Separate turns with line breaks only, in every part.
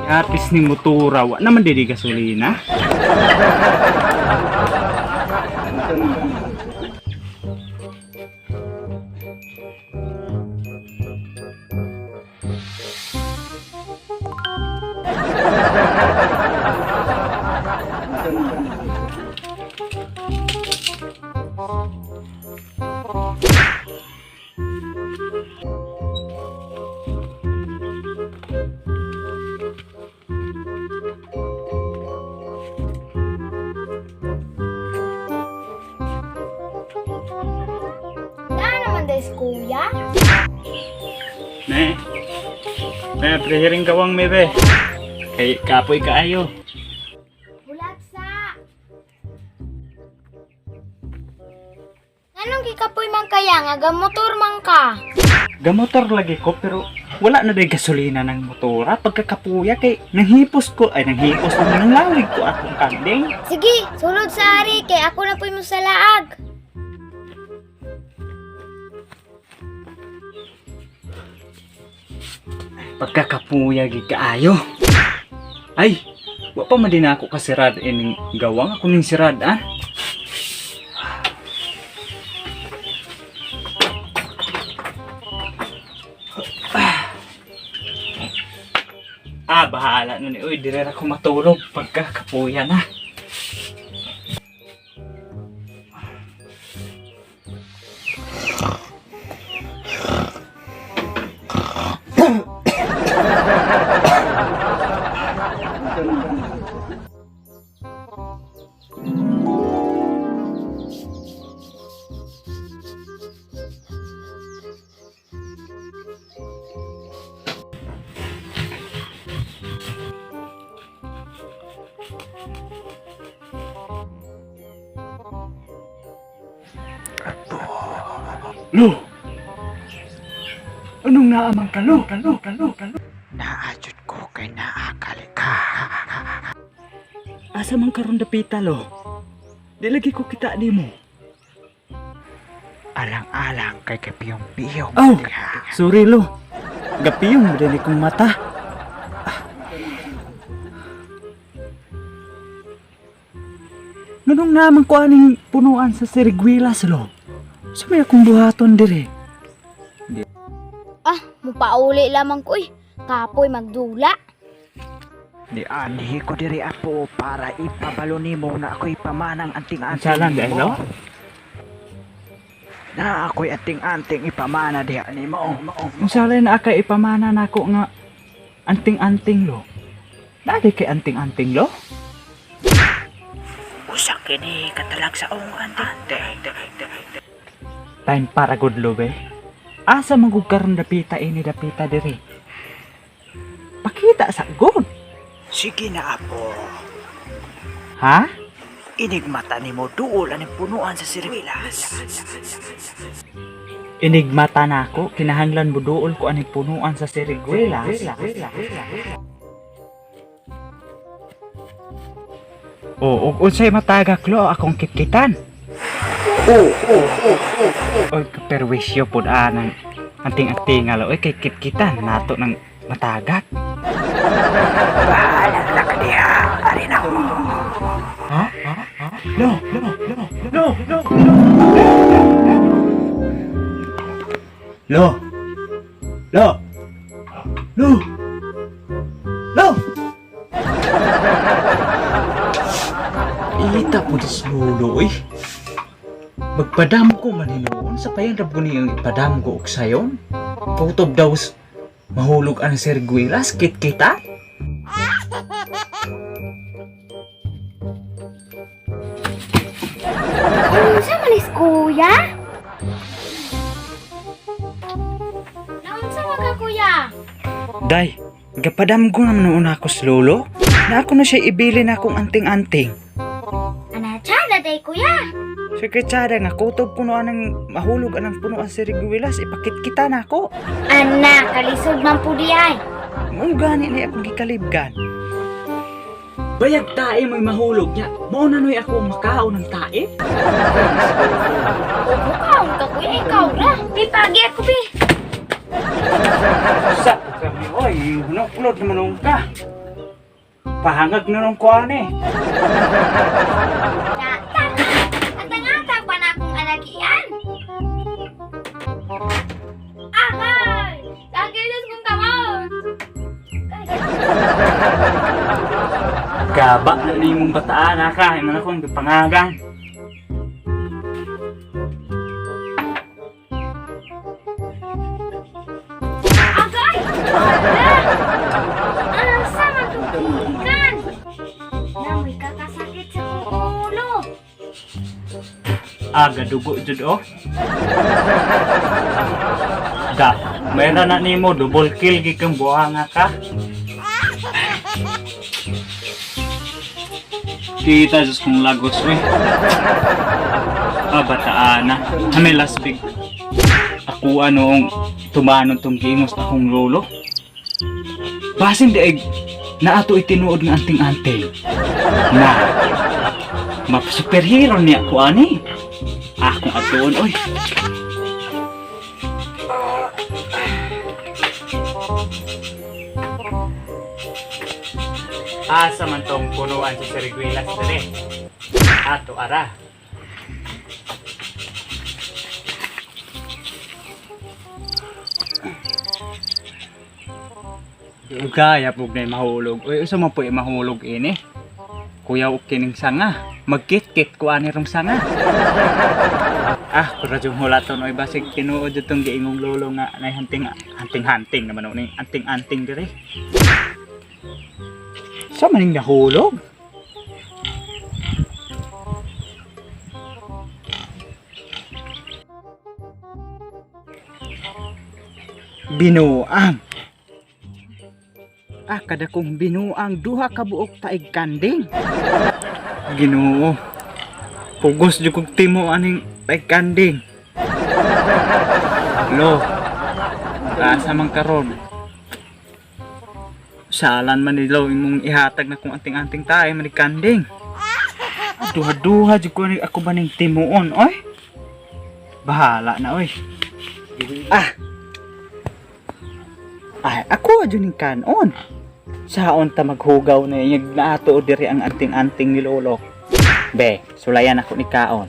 Artis ni motora, wa naman di gasolina.
Kuya?
Prehiring gawang mebe. Kay kapoy kaayo.
Bulagsa! Anong kikapoy man kaya nga? Gamotor man ka?
Gamotor lagi ko pero wala na day gasolina ng motora. Pagkakapuya kay nanghipos naman ng lawig ko akong kanding.
Sige, sulod sa ari kay ako na po'y mo sa laag.
Pagkakapuya gi kaayo. Ay, wa pa man din ako kasirad ining gawang ako ning sirad ah. Bahala nun. Uy, dire ako matulog pagkakapuya na. Lo! Anong naamang ka, Lo?
Naajud ko kay naakali ka.
Asa man karon dapita, Lo? Di lagi ko kita di mo.
Alang-alang kay kapiyong-piyong.
Oh! Sorry, Lo. Gapiyong mo din kong mata. Ganong naman ko aning punuan sa Siriguilas, Lo. Sabay akong buhaton dire.
Mupauli lamang ko eh. Kapoy magdula.
Di anhi ko diri apo para ipabalo nimo na ako'y pamanang anting-anting.
Salang dahil, Lo?
Na ako'y anting-anting ipamana diha nimo.
Kung salay na akay ipamana na ako nga anting-anting, Lo. Dali kay anting-anting, Lo?
Usak kini katalag sa anting.
Time para good, Lo, be. Asa magugkaroon dapita ini dapita diri. Pakita sa good.
Sige na apo.
Ha?
Inigmata nimo duol aning punuan sa Siriguilas.
Inigmata na ako, kinahanglan mo duol ko aning punuan sa Siriguilas. O unsay matagak, Lo, akong kitkitan. Oy, perwisyo pud anang anting-anting Lo, oy kay kitkitan nato ng matagak.
Bahala na ka diha. Ari na ko.
Ha? Lo. Ita po di slulo, eh. Magpadam ko maninoon sa payang rab ko niyang ipadam ko og sayon. Kautob daw mahulog ang Siriguilas, kit-kita.
Ano sa malis kuya? Naon sa mga kuya?
Day, gapadam ko naman noon ako slolo. Na ako na siya ibili na akong anting-anting.
Ana, tsada day kuya.
Sekretary nga kutob kuno anang mahulog anang puno ang siriguilas ipakit kita na ako.
Anak, kalisod man po di ay.
Mao gani ni ako gikalibgan.
Bayag tae mo'y mahulog niya. Mao na noy ako makaon ng tae.
Mukaon ka kuya, ikaw na. Pipagi ako be.
Sa kami oy, hunok-unod naman ka. Pahangag na nung kuan eh.
Atang-atang pa na akong anak iyan. Akay! Sakilos kong kamot!
Gaba na ni mong bataan ka. Iman akong pangagang.
Agay! Wala! Ang sama tutugan! Namoy kakasakit sa ulo!
Aga dugo jud oh. Da, mayroon na nimo double kill gikang buhanga ka. Kita just kung lagos eh. Bataan na. Kami last big. Ako anong tumanon tong gimos akong lolo. Basin daig na ato itinuod ng anting-anting. Na map-superhero niya ako ani. Akong atuon oy. Asa man tong punuan sa Siriguilas dere. Ato ara. Gaya po na mahulog. Uy, usa man po mahulog ini. Kuya okay ning sanga. Magkit-kit ko ani rong sanga. Pero yung hulaton oy basig tinuod itong giingong lolo nga nay hunting naman ni anting dire. Sa maning nahulog? Binuang. Kada kong binuang duha ka buok taig kanding. Ginoo. Pugos jud kog timo aning taig kanding. Lo. Asa man karon? Salan man nilaw imong ihatag na kung anting-anting tayo manikanding. Duha-duha jud ko ako ba ning timuon oy. Bahala na oy. Ako jud ning kanon. Saon ta maghugaw na yung naato diri ang anting-anting ni lolo. Be, sulayan ako ni kaon.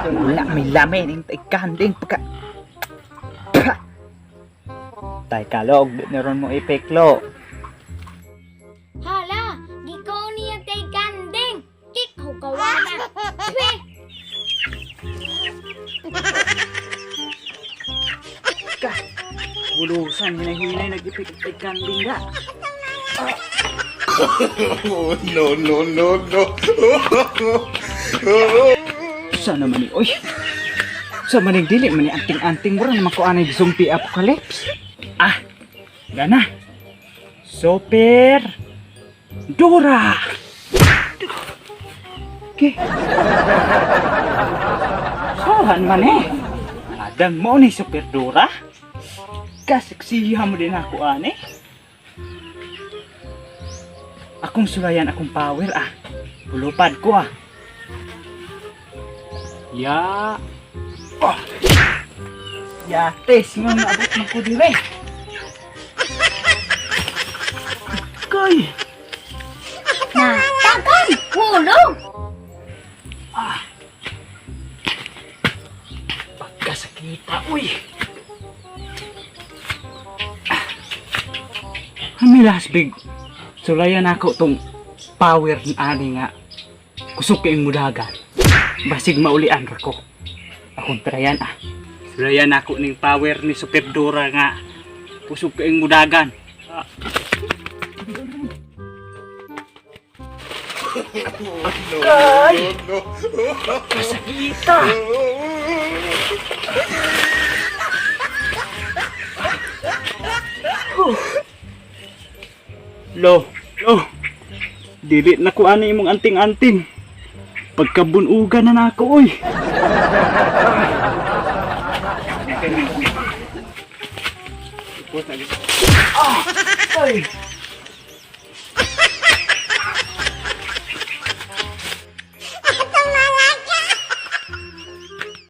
Wala may lamin ng taikanding pagka tay kalog di naron mo ipeklo.
Hala, gikaw niya tay gandeng. Kikho kawana. Pwe!
Bulusan hinay nagipit taikanding ga.
No.
Sana man ni oy. Sa maning dili man ni anting-anting mura naman ko anay zombie apocalypse. Gana. Super Dora. Okay. Sohan man Adang mo ni Super Dora. Kaseksihan mo din ako ani. Akong sulayan akong power Bulupad ko Ya. Yates nga naabot mo ko dire. Koy.
Natagan! Hulog!
Pagkasakita, uy. Hamilasbig. Sulayan ako tong power ni ani nga. Kusok kayong mudagan. Basig maulian ra ko. Akong trayan Sulayan ako ning power ni Super Dora nga. Kusok kayong mudagan. Ay! Masakita! Lo, dili na ko ani imong anting-anting. Pagkabunugan na nako oy. Ay!